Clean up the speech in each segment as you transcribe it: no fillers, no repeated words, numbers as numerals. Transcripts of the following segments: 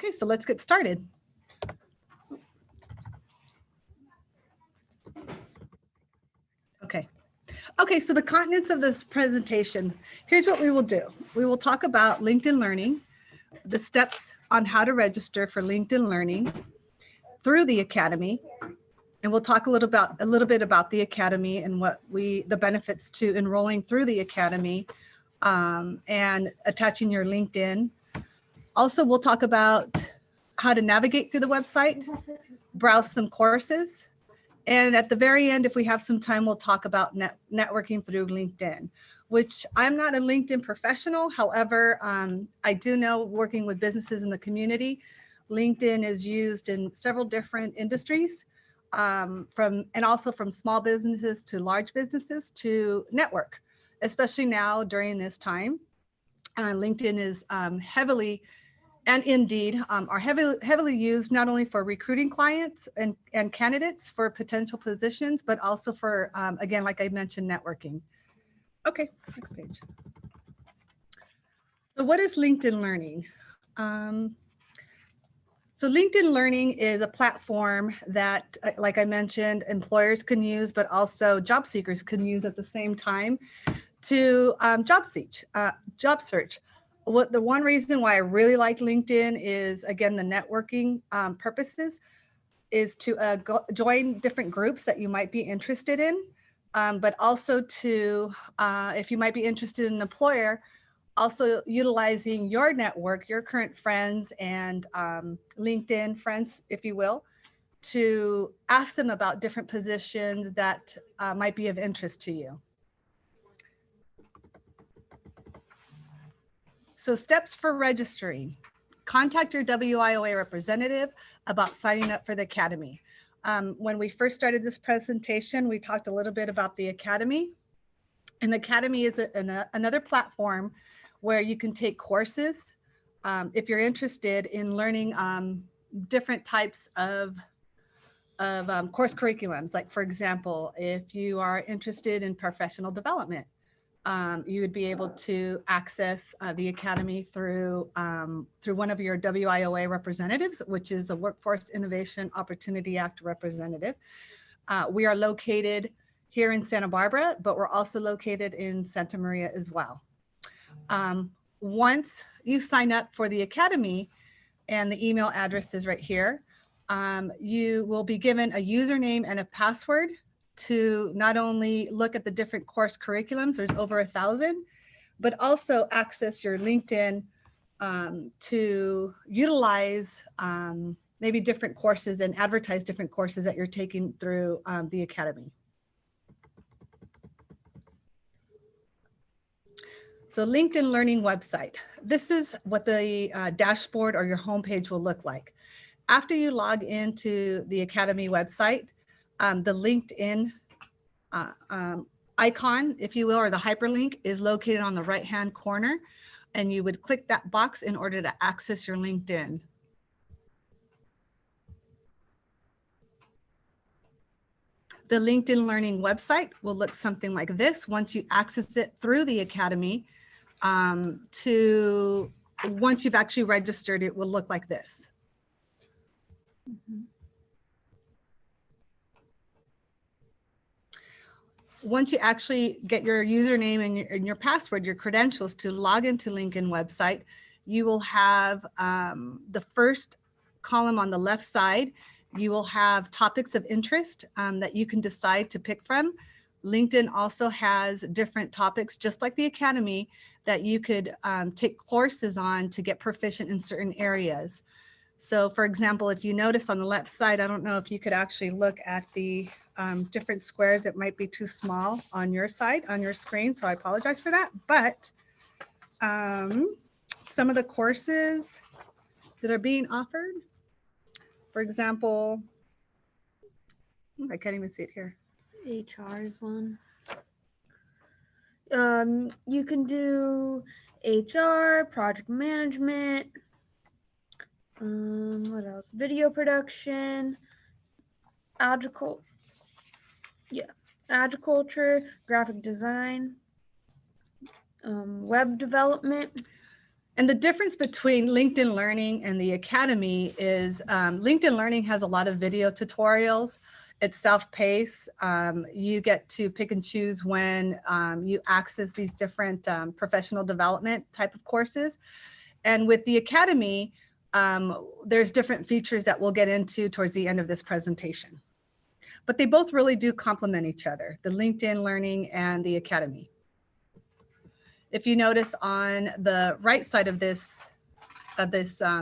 Okay, so let's get started. Okay, so the contents of this presentation, here's what we will do. We will talk about LinkedIn Learning, the steps on how to register for LinkedIn Learning through the Academy, and we'll talk a little bit about the Academy and the benefits to enrolling through the Academy and attaching your LinkedIn. Also, we'll talk about how to navigate through the website, browse some courses, and at the very end, if we have some time, we'll talk about networking through LinkedIn, which I'm not a LinkedIn professional. However, I do know, working with businesses in the community, LinkedIn is used in several different industries, and also from small businesses to large businesses to network, especially now during this time. LinkedIn is heavily, and Indeed are heavily used not only for recruiting clients and candidates for potential positions, but also for, again, like I mentioned, networking. Okay, next page. So what is LinkedIn Learning? So LinkedIn Learning is a platform that, like I mentioned, employers can use, but also job seekers can use at the same time to job search. The one reason why I really like LinkedIn is, again, the networking purposes, is to join different groups that you might be interested in, but also to, if you might be interested in an employer, also utilizing your network, your current friends and LinkedIn friends, if you will, to ask them about different positions that might be of interest to you. So steps for registering. Contact your WIOA representative about signing up for the Academy. When we first started this presentation, we talked a little bit about the Academy. And the Academy is another platform where you can take courses if you're interested in learning different types of course curriculums. Like, for example, if you are interested in professional development, you would be able to access the Academy through one of your WIOA representatives, which is a Workforce Innovation Opportunity Act representative. We are located here in Santa Barbara, but we're also located in Santa Maria as well. Once you sign up for the Academy, and the email address is right here, you will be given a username and a password to not only look at the different course curriculums, there's over 1,000, but also access your LinkedIn to utilize maybe different courses and advertise different courses that you're taking through the Academy. So LinkedIn Learning website. This is what the dashboard or your homepage will look like. After you log into the Academy website, the LinkedIn icon, if you will, or the hyperlink is located on the right-hand corner, and you would click that box in order to access your LinkedIn. The LinkedIn Learning website will look something like this once you access it through the Academy. Once you've actually registered, it will look like this. Once you actually get your username and your password, your credentials to log into LinkedIn website, you will have the first column on the left side. You will have topics of interest that you can decide to pick from. LinkedIn also has different topics, just like the Academy, that you could take courses on to get proficient in certain areas. So for example, if you notice on the left side, I don't know if you could actually look at the different squares that might be too small on your side, on your screen. So I apologize for that. But some of the courses that are being offered, for example, I can't even see it here. HR is one. You can do HR, project management, what else? Video production, agriculture, graphic design, web development. And the difference between LinkedIn Learning and the Academy is LinkedIn Learning has a lot of video tutorials. It's self-paced. You get to pick and choose when you access these different professional development type of courses. And with the Academy, there's different features that we'll get into towards the end of this presentation. But they both really do complement each other, the LinkedIn Learning and the Academy. If you notice on the right side of this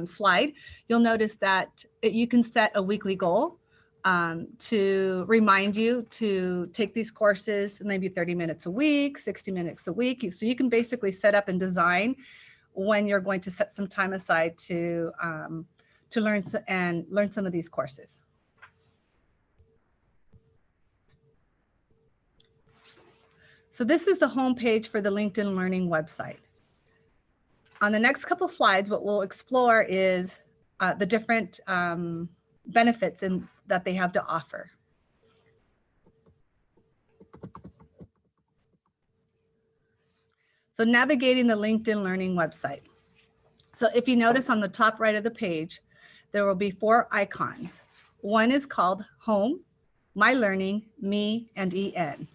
slide, you'll notice that you can set a weekly goal to remind you to take these courses, maybe 30 minutes a week, 60 minutes a week. So you can basically set up and design when you're going to set some time aside to learn some of these courses. So this is the homepage for the LinkedIn Learning website. On the next couple slides, what we'll explore is the different benefits that they have to offer. So navigating the LinkedIn Learning website. So if you notice on the top right of the page, there will be 4 icons. One is called Home, My Learning, Me, and EN.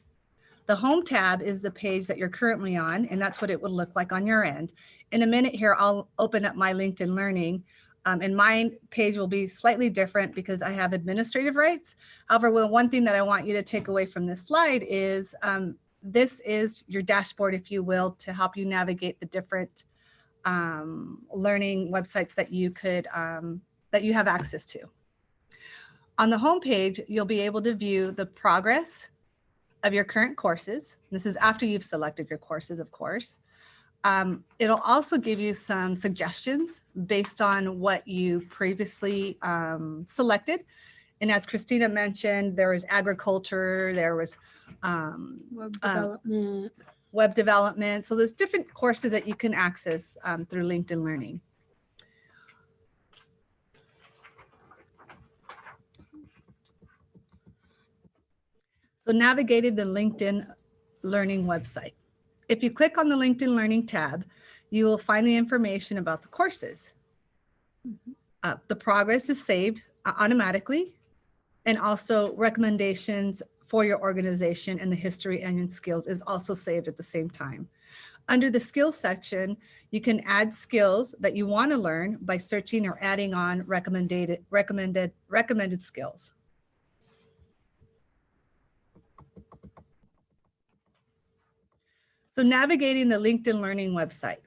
The Home tab is the page that you're currently on, and that's what it would look like on your end. In a minute here, I'll open up my LinkedIn Learning, and my page will be slightly different because I have administrative rights. However, one thing that I want you to take away from this slide is this is your dashboard, if you will, to help you navigate the different learning websites that you could that you have access to. On the home page, you'll be able to view the progress of your current courses. This is after you've selected your courses, of course. It'll also give you some suggestions based on what you previously selected. And as Christina mentioned, there was agriculture, there was web development. So there's different courses that you can access through LinkedIn Learning. So navigating the LinkedIn Learning website. If you click on the LinkedIn Learning tab, you will find the information about the courses. The progress is saved automatically, and also recommendations for your organization, and the history and skills is also saved at the same time. Under the skills section, you can add skills that you want to learn by searching or adding on recommended skills. So navigating the LinkedIn Learning website,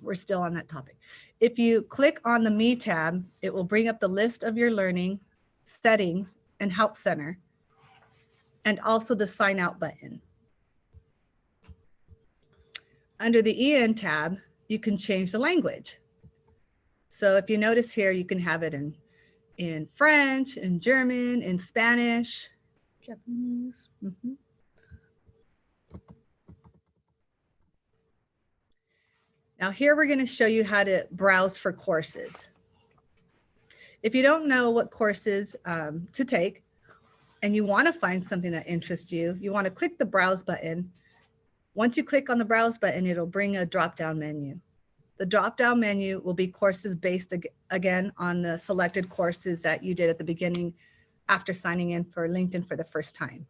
we're still on that topic. If you click on the Me tab, it will bring up the list of your learning, settings, and help center, and also the sign out button. Under the EN tab, you can change the language. So if you notice here, you can have it in French, in German, in Spanish, Japanese. Now here we're going to show you how to browse for courses. If you don't know what courses to take and you want to find something that interests you, you want to click the browse button. Once you click on the browse button, it'll bring a drop-down menu. The drop-down menu will be courses based again on the selected courses that you did at the beginning after signing in for LinkedIn for the first time.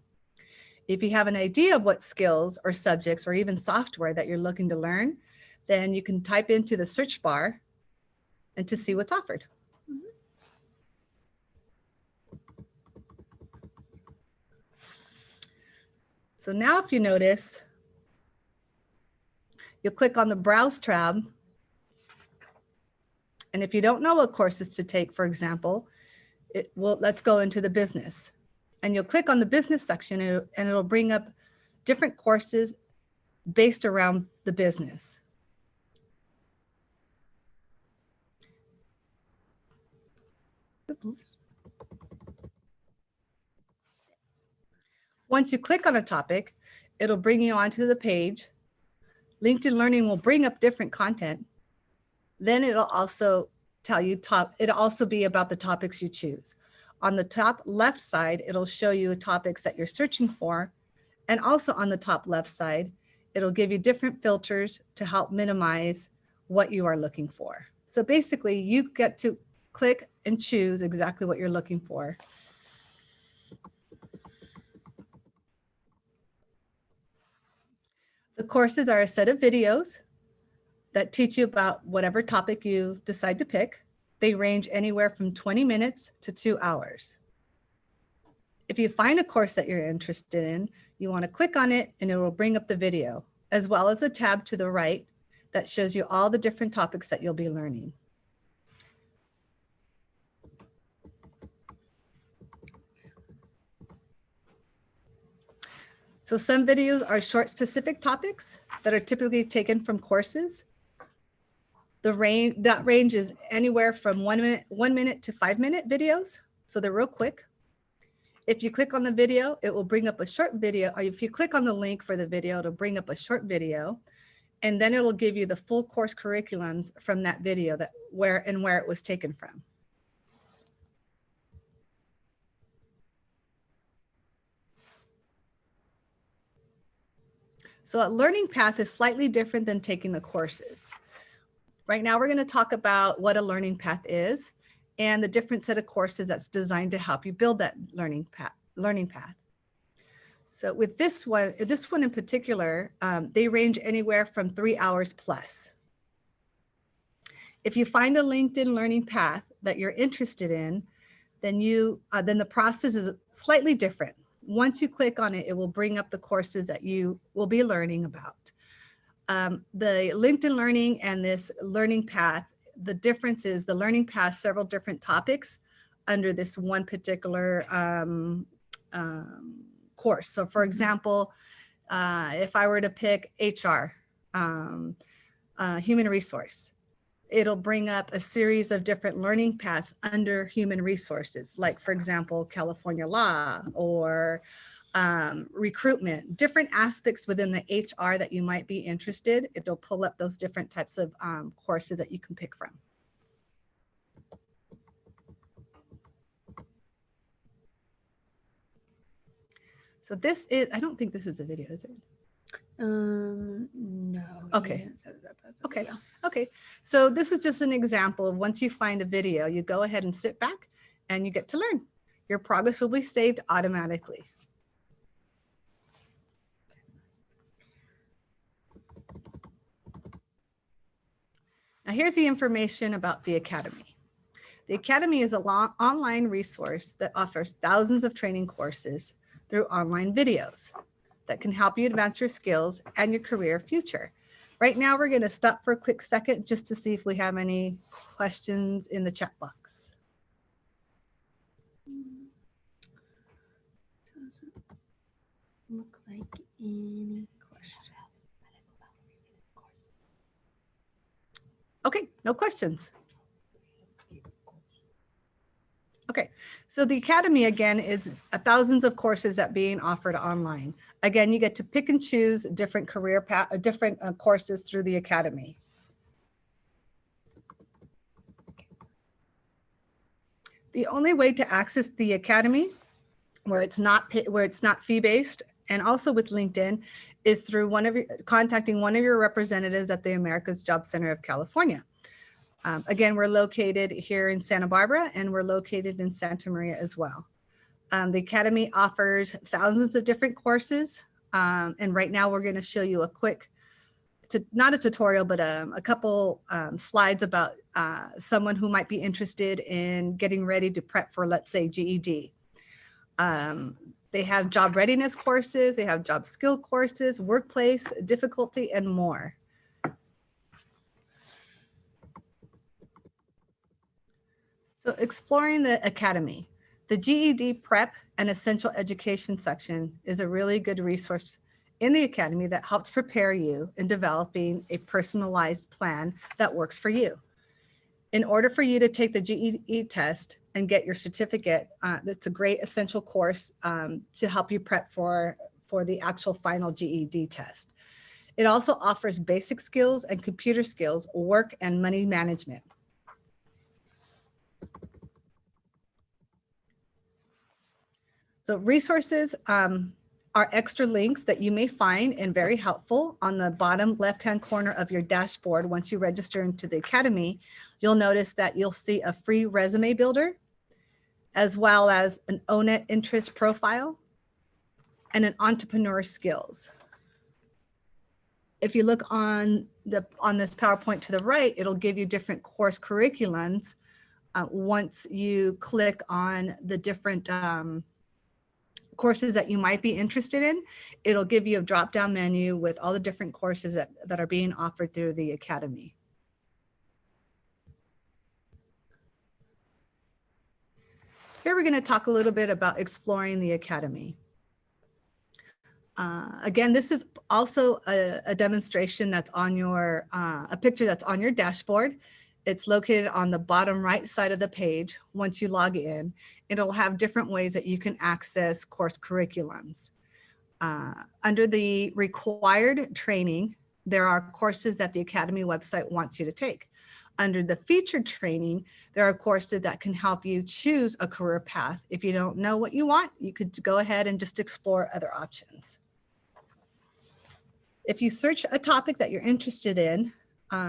If you have an idea of what skills or subjects or even software that you're looking to learn, then you can type into the search bar and to see what's offered. So now if you notice, you'll click on the Browse tab. And if you don't know what courses to take, for example, let's go into the business. And you'll click on the business section and it'll bring up different courses based around the business. Oops. Once you click on a topic, it'll bring you onto the page. LinkedIn Learning will bring up different content. Then it'll also tell you it'll also be about the topics you choose. On the top left side, it'll show you topics that you're searching for. And also on the top left side, it'll give you different filters to help minimize what you are looking for. So basically you get to click and choose exactly what you're looking for. The courses are a set of videos that teach you about whatever topic you decide to pick. They range anywhere from 20 minutes to 2 hours. If you find a course that you're interested in, you want to click on it and it will bring up the video, as well as a tab to the right that shows you all the different topics that you'll be learning. So some videos are short specific topics that are typically taken from courses. That range is anywhere from 1 minute to 5-minute videos. So they're real quick. If you click on the video, it will bring up a short video. Or if you click on the link for the video, it'll bring up a short video. And then it will give you the full course curriculums from that video, where it was taken from. So a learning path is slightly different than taking the courses. Right now, we're going to talk about what a learning path is and the different set of courses that's designed to help you build that learning path. So with this one in particular, they range anywhere from 3 hours plus. If you find a LinkedIn learning path that you're interested in, then the process is slightly different. Once you click on it, it will bring up the courses that you will be learning about. The LinkedIn Learning and this learning path, the difference is the learning path several different topics under this one particular course. So for example, if I were to pick HR, human resource, it'll bring up a series of different learning paths under human resources, like for example, California law or recruitment, different aspects within the HR that you might be interested. It'll pull up those different types of courses that you can pick from. So this is, I don't think this is a video, is it? No. Okay. Okay. Okay. So this is just an example of once you find a video, you go ahead and sit back and you get to learn. Your progress will be saved automatically. Now here's the information about the Academy. The Academy is an online resource that offers thousands of training courses through online videos that can help you advance your skills and your career future. Right now, we're going to stop for a quick second just to see if we have any questions in the chat box. Doesn't look like any questions. Okay, no questions. Okay, so the Academy again is thousands of courses that being offered online. Again, you get to pick and choose different career path, different courses through the Academy. The only way to access the Academy, where it's not fee-based, and also with LinkedIn, is through contacting one of your representatives at the America's Job Center of California. Again, we're located here in Santa Barbara, and we're located in Santa Maria as well. The Academy offers thousands of different courses, and right now we're going to show you a quick, not a tutorial, but a couple slides about someone who might be interested in getting ready to prep for, let's say, GED. They have job readiness courses, they have job skill courses, workplace difficulty, and more. So exploring the Academy, the GED prep and essential education section is a really good resource in the Academy that helps prepare you in developing a personalized plan that works for you. In order for you to take the GED test and get your certificate, that's a great essential course to help you prep for the actual final GED test. It also offers basic skills and computer skills, work and money management. So resources are extra links that you may find and very helpful on the bottom left-hand corner of your dashboard. Once you register into the Academy, you'll notice that you'll see a free resume builder, as well as an ONET interest profile and an entrepreneur skills. If you look on this PowerPoint to the right, it'll give you different course curriculums. Once you click on the different courses that you might be interested in, it'll give you a drop-down menu with all the different courses that are being offered through the Academy. Here we're going to talk a little bit about exploring the Academy. Again, this is also a demonstration that's on your, a picture that's on your dashboard. It's located on the bottom right side of the page. Once you log in, it'll have different ways that you can access course curriculums. Under the required training, there are courses that the Academy website wants you to take. Under the featured training, there are courses that can help you choose a career path. If you don't know what you want, you could go ahead and just explore other options. If you search a topic that you're interested in,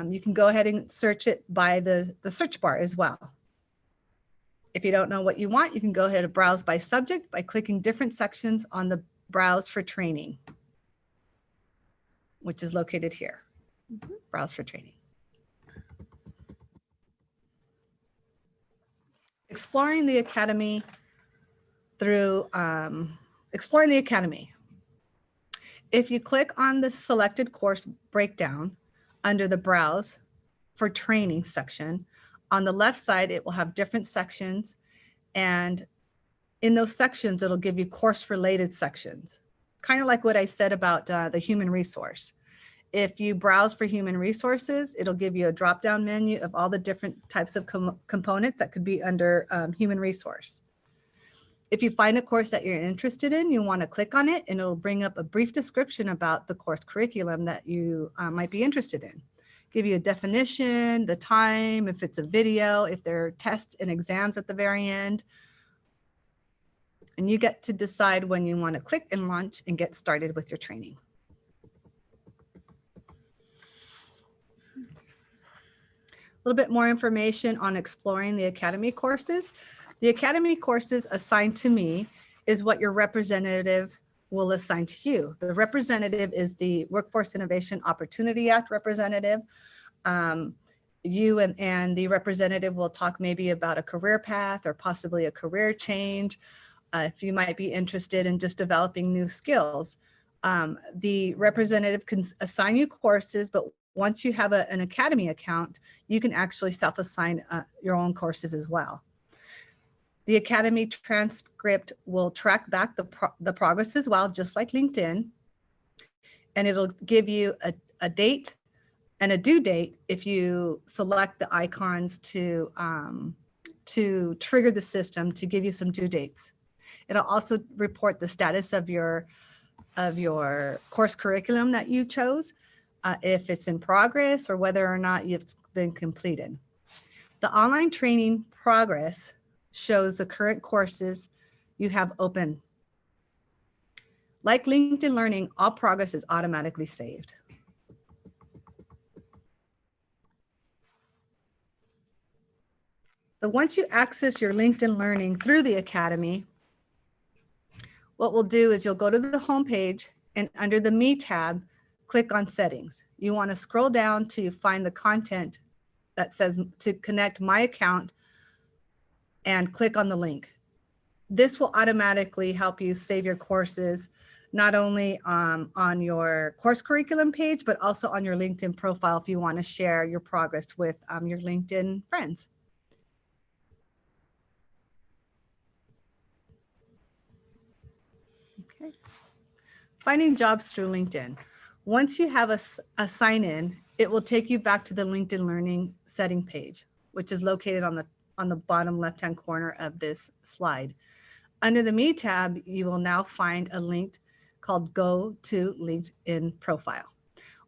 you can go ahead and search it by the search bar as well. If you don't know what you want, you can go ahead and browse by subject by clicking different sections on the Browse for Training, which is located here. Browse for Training. Exploring the Academy through Exploring the Academy. If you click on the selected course breakdown under the Browse for Training section, on the left side, it will have different sections. And in those sections, it'll give you course-related sections, kind of like what I said about the human resource. If you browse for human resources, it'll give you a drop-down menu of all the different types of components that could be under human resource. If you find a course that you're interested in, you want to click on it and it'll bring up a brief description about the course curriculum that you might be interested in. Give you a definition, the time, if it's a video, if there are tests and exams at the very end. And you get to decide when you want to click and launch and get started with your training. A little bit more information on exploring the Academy courses. The Academy courses assigned to me is what your representative will assign to you. The representative is the Workforce Innovation Opportunity Act representative. You and the representative will talk maybe about a career path or possibly a career change. If you might be interested in just developing new skills. The representative can assign you courses, but once you have an Academy account, you can actually self-assign your own courses as well. The Academy transcript will track back the progress as well, just like LinkedIn. And it'll give you a date and a due date if you select the icons to trigger the system to give you some due dates. It'll also report the status of your course curriculum that you chose, if it's in progress or whether or not it's been completed. The online training progress shows the current courses you have open. Like LinkedIn Learning, all progress is automatically saved. So once you access your LinkedIn Learning through the Academy, what we'll do is you'll go to the home page and under the Me tab, click on Settings. You want to scroll down to find the content that says to connect my account and click on the link. This will automatically help you save your courses, not only on your course curriculum page, but also on your LinkedIn profile if you want to share your progress with your LinkedIn friends. Okay. Finding jobs through LinkedIn. Once you have a sign-in, it will take you back to the LinkedIn Learning setting page, which is located on the bottom left-hand corner of this slide. Under the Me tab, you will now find a link called Go to LinkedIn Profile.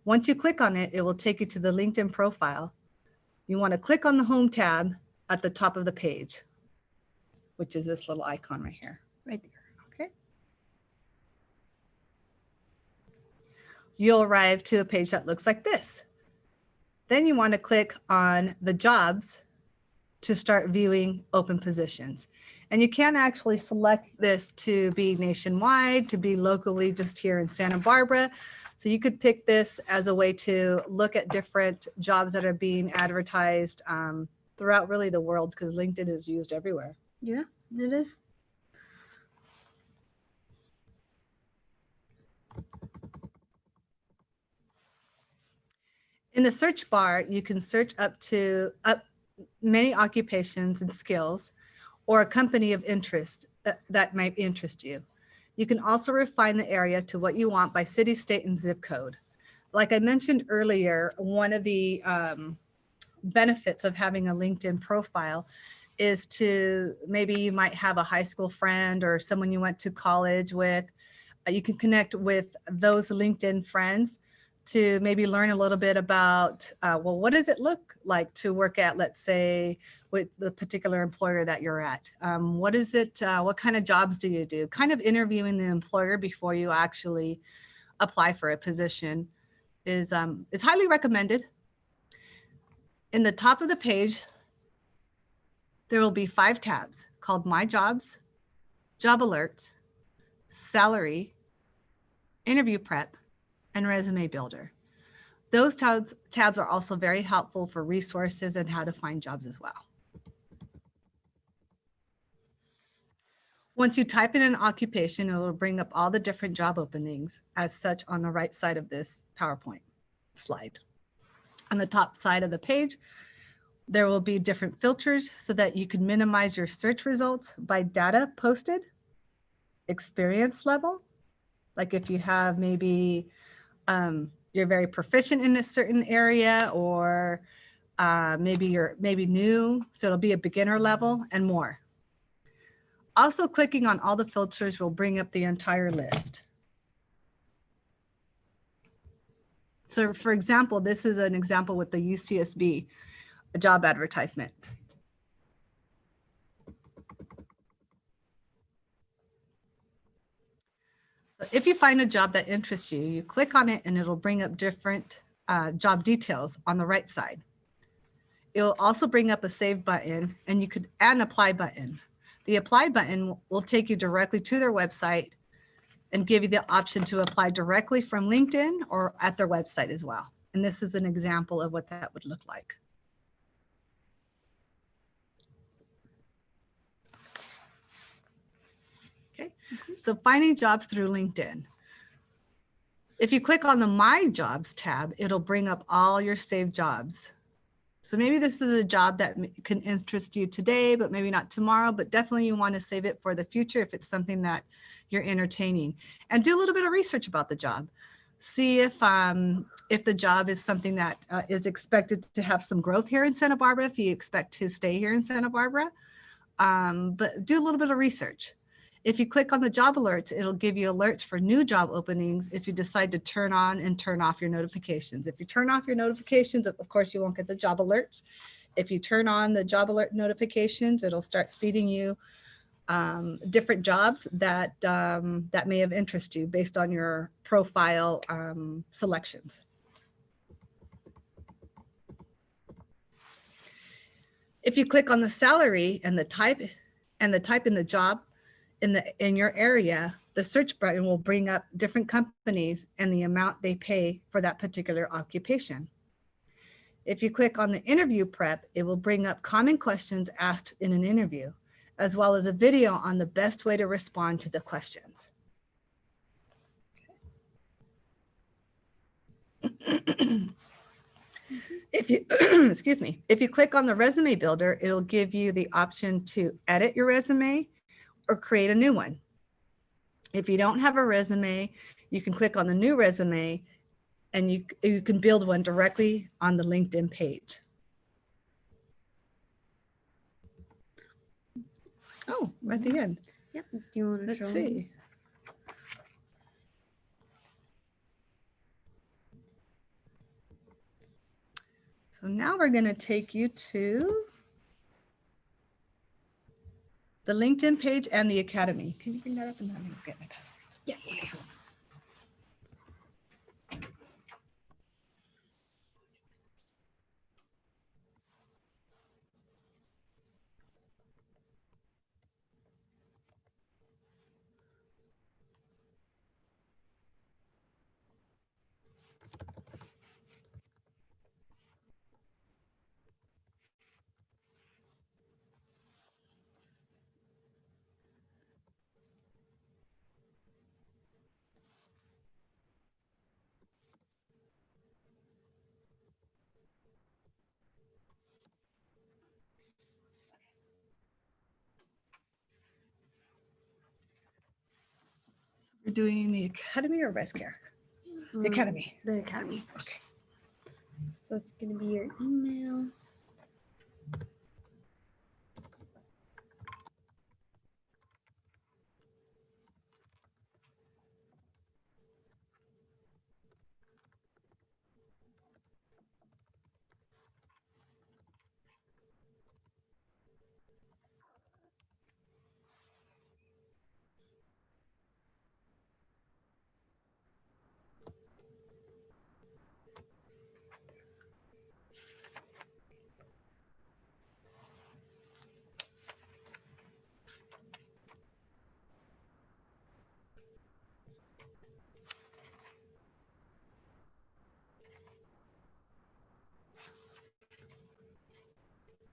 Once you click on it, it will take you to the LinkedIn profile. You want to click on the Home tab at the top of the page, which is this little icon right here. Right there. Okay. you'll arrive to a page that looks like this. Then you want to click on the jobs to start viewing open positions. And you can actually select this to be nationwide, to be locally just here in Santa Barbara. So you could pick this as a way to look at different jobs that are being advertised throughout really the world, because LinkedIn is used everywhere. Yeah, it is. In the search bar, you can search up many occupations and skills, or a company of interest that might interest you. You can also refine the area to what you want by city, state, and zip code. Like I mentioned earlier, one of the benefits of having a LinkedIn profile is to, maybe you might have a high school friend or someone you went to college with. You can connect with those LinkedIn friends to maybe learn a little bit about, well, what does it look like to work at, let's say, with the particular employer that you're at? What is it, what kind of jobs do you do? Kind of interviewing the employer before you actually apply for a position is highly recommended. In the top of the page, there will be 5 tabs called My Jobs, Job Alerts, Salary, Interview Prep, and Resume Builder. Those tabs are also very helpful for resources and how to find jobs as well. Once you type in an occupation, it will bring up all the different job openings as such on the right side of this PowerPoint slide. On the top side of the page, there will be different filters so that you can minimize your search results by data posted, experience level, like if you have maybe you're very proficient in a certain area, or maybe you're new, so it'll be a beginner level, and more. Also, clicking on all the filters will bring up the entire list. So for example, this is an example with the UCSB, a job advertisement. So if you find a job that interests you, you click on it and it'll bring up different job details on the right side. It will also bring up a save button, and you could add an apply button. The apply button will take you directly to their website and give you the option to apply directly from LinkedIn or at their website as well. And this is an example of what that would look like. Okay, so finding jobs through LinkedIn. If you click on the My Jobs tab, it'll bring up all your saved jobs. So maybe this is a job that can interest you today, but maybe not tomorrow, but definitely you want to save it for the future if it's something that you're entertaining. And do a little bit of research about the job. See if the job is something that is expected to have some growth here in Santa Barbara, if you expect to stay here in Santa Barbara, but do a little bit of research. If you click on the job alerts, it'll give you alerts for new job openings if you decide to turn on and turn off your notifications. If you turn off your notifications, of course, you won't get the job alerts. If you turn on the job alert notifications, it'll start feeding you different jobs that, that may have interest you based on your profile selections. If you click on the salary and the type in the job in your area, the search button will bring up different companies and the amount they pay for that particular occupation. If you click on the interview prep, it will bring up common questions asked in an interview, as well as a video on the best way to respond to the questions. If you, excuse me, if you click on the resume builder, it'll give you the option to edit your resume or create a new one. If you don't have a resume, you can click on the new resume and you can build one directly on the LinkedIn page. Oh, we're at the end. Yep. Do you want to Let's show see. me? So now we're going to take you to the LinkedIn page and the Academy. Can you bring that up and let me get my password? Yeah. We're doing the academy or res care? The academy. The academy. Okay. So it's gonna be your email.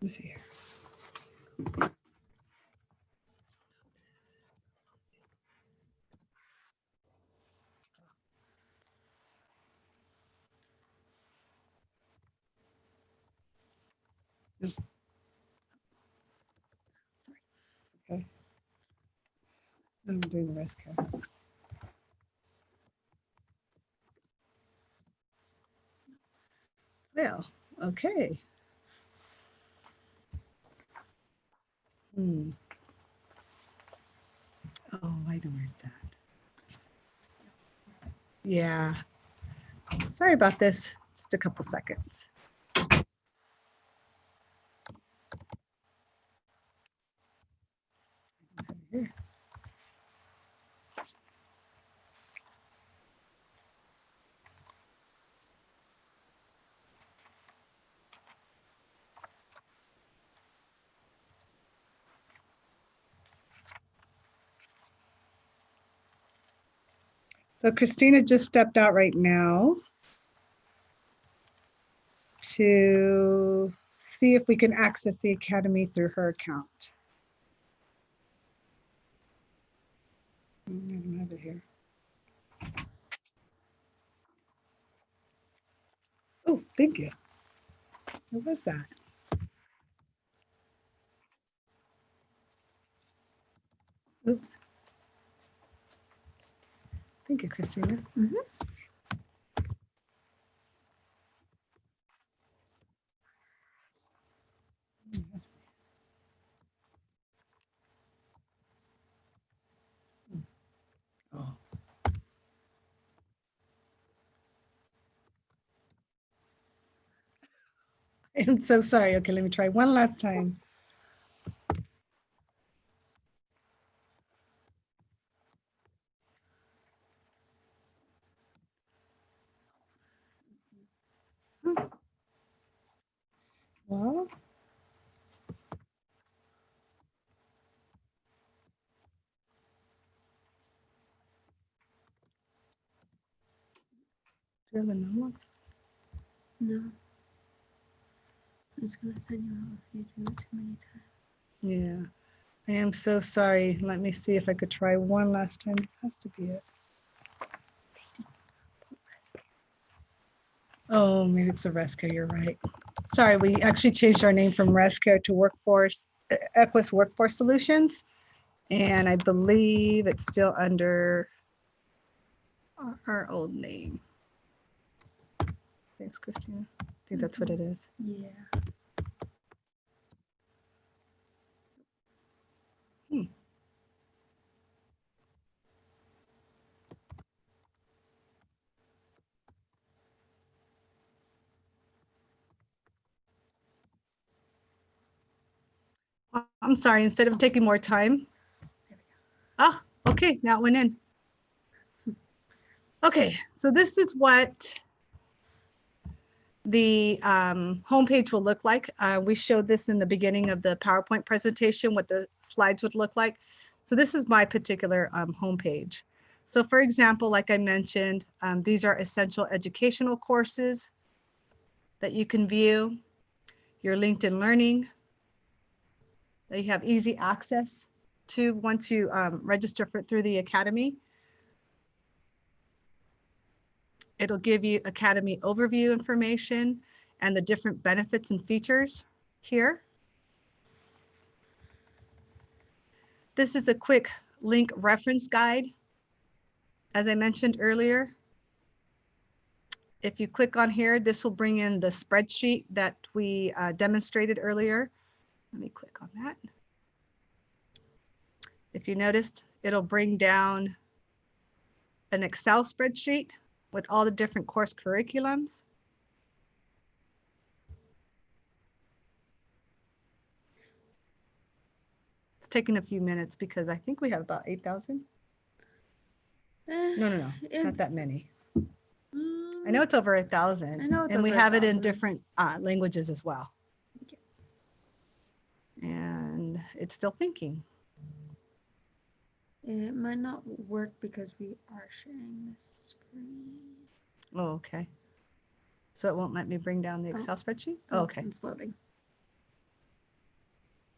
Let's see here. Okay. I'm doing the res care. Well, okay. Hmm. Oh, I know where it's at. Yeah. Sorry about this. Just a couple seconds. Here. So Christina just stepped out right now to see if we can access the academy through her account. I don't have it here. Oh, thank you. What was that? Oops. Thank you, Christina. Oh. I'm so sorry. Okay, let me try one last time. Well, do you have the numbers? No. It's gonna send you out if you do it too many times. Yeah, I am so sorry. Let me see if I could try one last time. It has to be it. Oh, maybe it's a Resco. You're right. Sorry, we actually changed our name from Resco to Workforce, Equus Workforce Solutions. And I believe it's still under our old name. Thanks, Christina. I think that's what it is. Yeah. I'm sorry, instead of taking more time. Oh, okay, now it went in. Okay, so this is what the homepage will look like. We showed this in the beginning of the PowerPoint presentation, what the slides would look like. So this is my particular homepage. So for example, like I mentioned, these are essential educational courses that you can view, your LinkedIn Learning that you have easy access to once you register through the Academy. It'll give you Academy overview information and the different benefits and features here. This is a quick link reference guide As I mentioned earlier, if you click on here, this will bring in the spreadsheet that we demonstrated earlier. Let me click on that. If you noticed, it'll bring down an Excel spreadsheet with all the different course curriculums. It's taking a few minutes because I think we have about 8,000. No, not that many. I know it's over 1,000. I know it's and we over have it in 1,000. different languages as well. And it's still thinking. It might not work because we are sharing the screen. Oh, okay. So it won't let me bring down the Excel spreadsheet? Oh, okay. It's loading.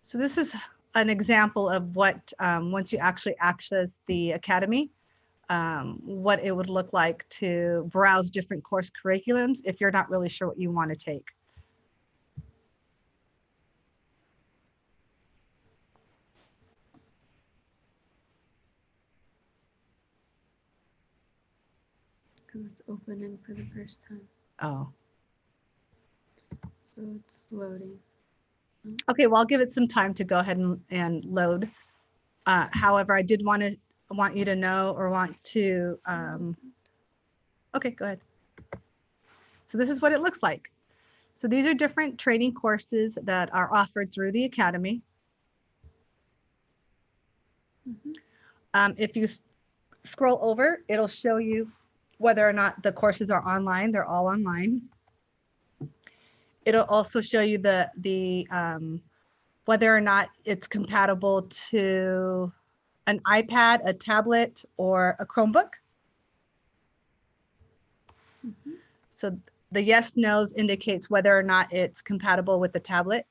So this is an example of what, once you actually access the Academy, what it would look like to browse different course curriculums if you're not really sure what you want to take. Because it's opening for the first time. Oh, So it's loading. okay. Well, I'll give it some time to go ahead and load. However, I did want you to know, or want to, okay, go ahead. So this is what it looks like. So these are different training courses that are offered through the Academy. If you scroll over, it'll show you whether or not the courses are online. They're all online. It'll also show you whether or not it's compatible to an iPad, a tablet, or a Chromebook. So the yes, no's indicates whether or not it's compatible with the tablet.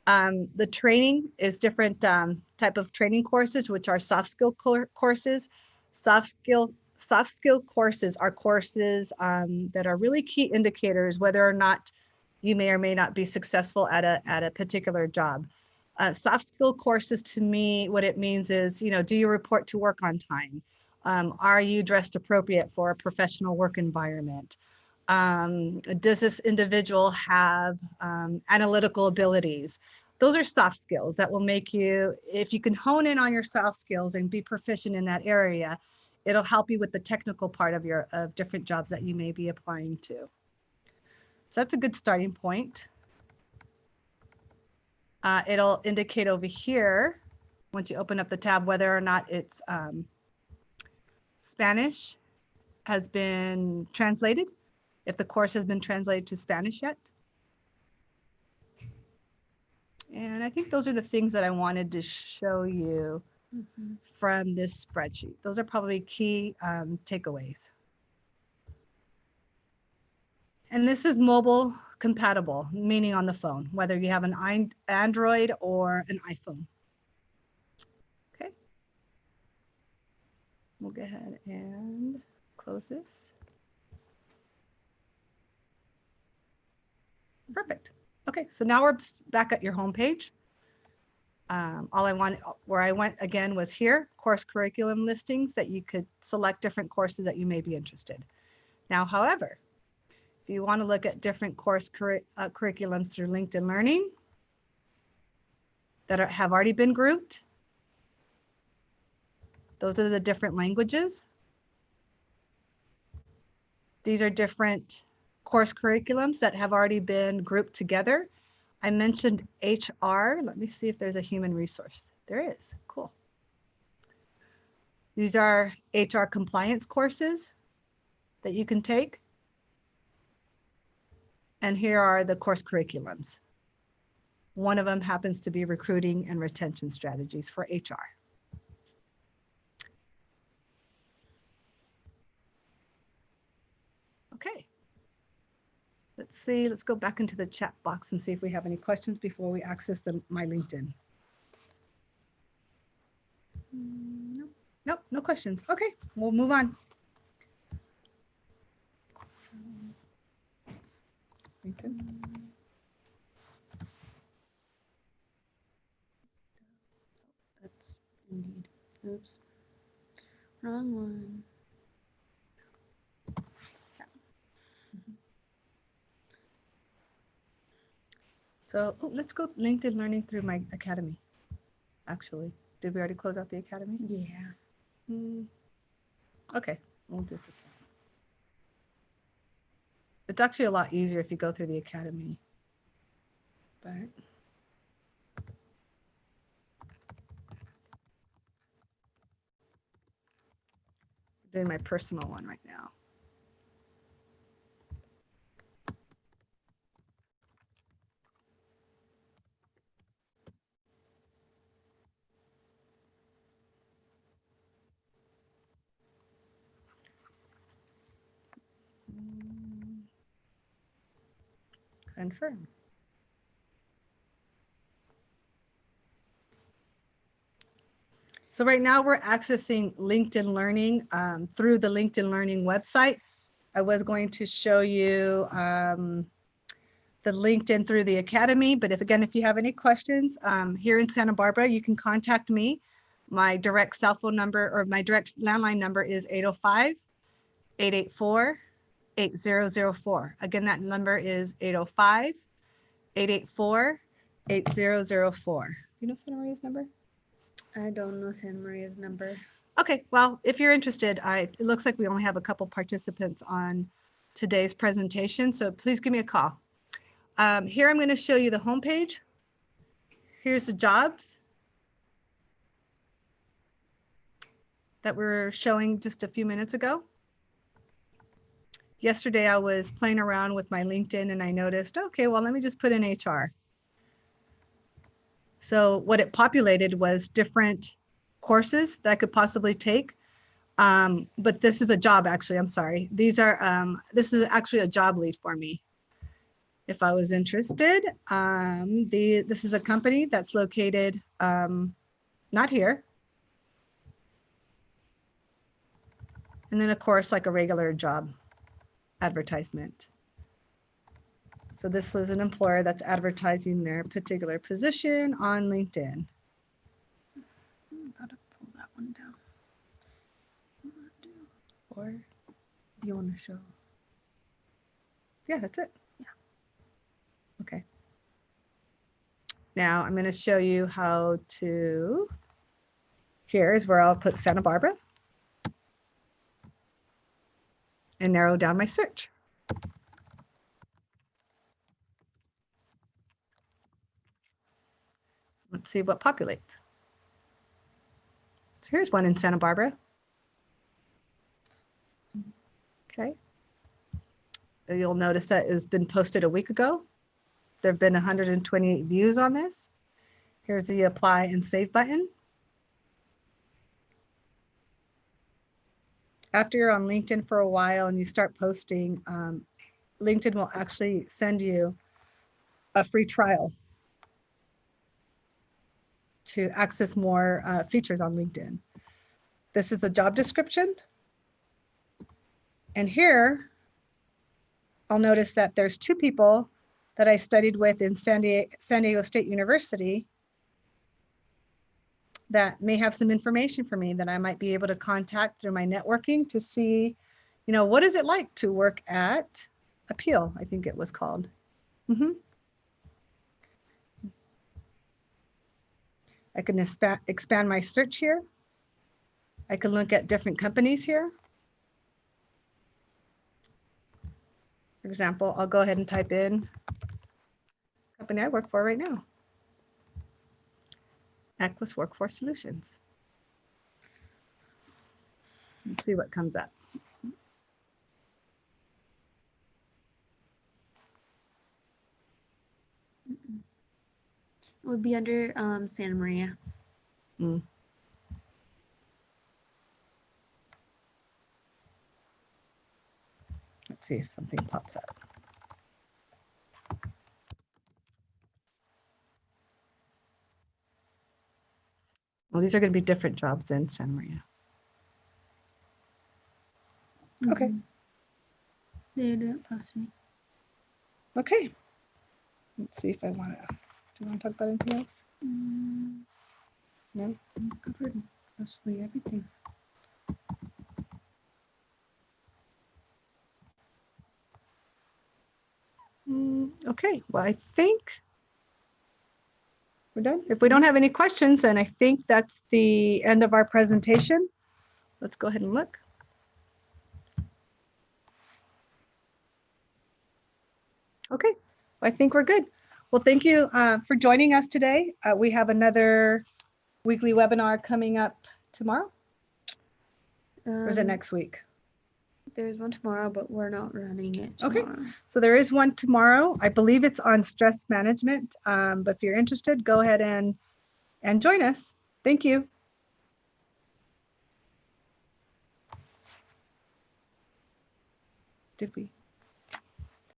The training is different type of training courses, which are soft skill courses. Soft skill courses are courses that are really key indicators whether or not you may or may not be successful at a particular job. Soft skill courses, to me, what it means is, do you report to work on time? Are you dressed appropriate for a professional work environment? Does this individual have analytical abilities? Those are soft skills that will make you, if you can hone in on your soft skills and be proficient in that area, it'll help you with the technical part of different jobs that you may be applying to. So that's a good starting point. It'll indicate over here, once you open up the tab, whether or not it's Spanish has been translated, if the course has been translated to Spanish yet. And I think those are the things that I wanted to show you from this spreadsheet. Those are probably key takeaways. And this is mobile compatible, meaning on the phone, whether you have an Android or an iPhone. Okay. We'll go ahead and close this. Perfect. Okay, so now we're back at your home page. Where I went again was here, course curriculum listings, that you could select different courses that you may be interested. Now, however, if you want to look at different course curriculums through LinkedIn Learning that have already been grouped, those are the different languages. These are different course curriculums that have already been grouped together. I mentioned HR. Let me see if there's a human resource. There is. Cool. These are HR compliance courses that you can take. And here are the course curriculums. One of them happens to be recruiting and retention strategies for HR. Okay. Let's see, let's go back into the chat box and see if we have any questions before we access my LinkedIn. Nope, no questions. Okay, we'll move on. LinkedIn. That's Indeed. Oops. Wrong one. So let's go LinkedIn Learning through my academy. Actually, did we already close out the academy? Yeah. Okay, we'll do this one. It's actually a lot easier if you go through the academy. But I'm doing my personal one right now. Confirm. So right now we're accessing LinkedIn Learning through the LinkedIn Learning website. I was going to show you the LinkedIn through the Academy, but if you have any questions here in Santa Barbara, you can contact me. My direct cell phone number or my direct landline number is 805-884-8004. Again, that number is 805-884-8004. You know Santa Maria's number? I don't know Santa Maria's number. Okay, well, if you're interested, it looks like we only have a couple participants on today's presentation, so please give me a call. Here I'm going to show you the homepage. Here's the jobs that we were showing just a few minutes ago. Yesterday I was playing around with my LinkedIn and I noticed, okay, well, let me just put in HR. So what it populated was different courses that I could possibly take. But this is a job, actually, I'm sorry. This is actually a job lead for me. If I was interested, this is a company that's located not here. And then of course, like a regular job advertisement. So this is an employer that's advertising their particular position on LinkedIn. Gotta pull that one down. Or, You want to show? yeah, that's it. Yeah. Okay. Now I'm going to show you how to, here's where I'll put Santa Barbara and narrow down my search. Let's see what populates. So here's one in Santa Barbara. Okay. You'll notice that it's been posted a week ago. There have been 128 views on this. Here's the apply and save button. After you're on LinkedIn for a while and you start posting, LinkedIn will actually send you a free trial to access more features on LinkedIn. This is the job description. And here, I'll notice that there's two people that I studied with in San Diego State University that may have some information for me that I might be able to contact through my networking to see, what is it like to work at Appeal, I think it was called. I can expand my search here. I can look at different companies here. For example, I'll go ahead and type in the company I work for right now. Equus Workforce Solutions. Let's see what comes up. It would be under Santa Maria. Let's see if something pops up. Well, these are going to be different jobs in Santa Maria. Okay. They didn't post me. Okay. Let's see if I want to. Do you want to talk about anything else? No? Covered mostly everything. Okay. Well, I think We're done. If we don't have any questions, then I think that's the end of our presentation. Let's go ahead and look. Okay, I think we're good. Well, thank you for joining us today. We have another weekly webinar coming up tomorrow, or is it next week? There's one tomorrow, but we're not running it Okay. tomorrow. So there is one tomorrow. I believe it's on stress management. But if you're interested, go ahead and join us. Thank you. Did we?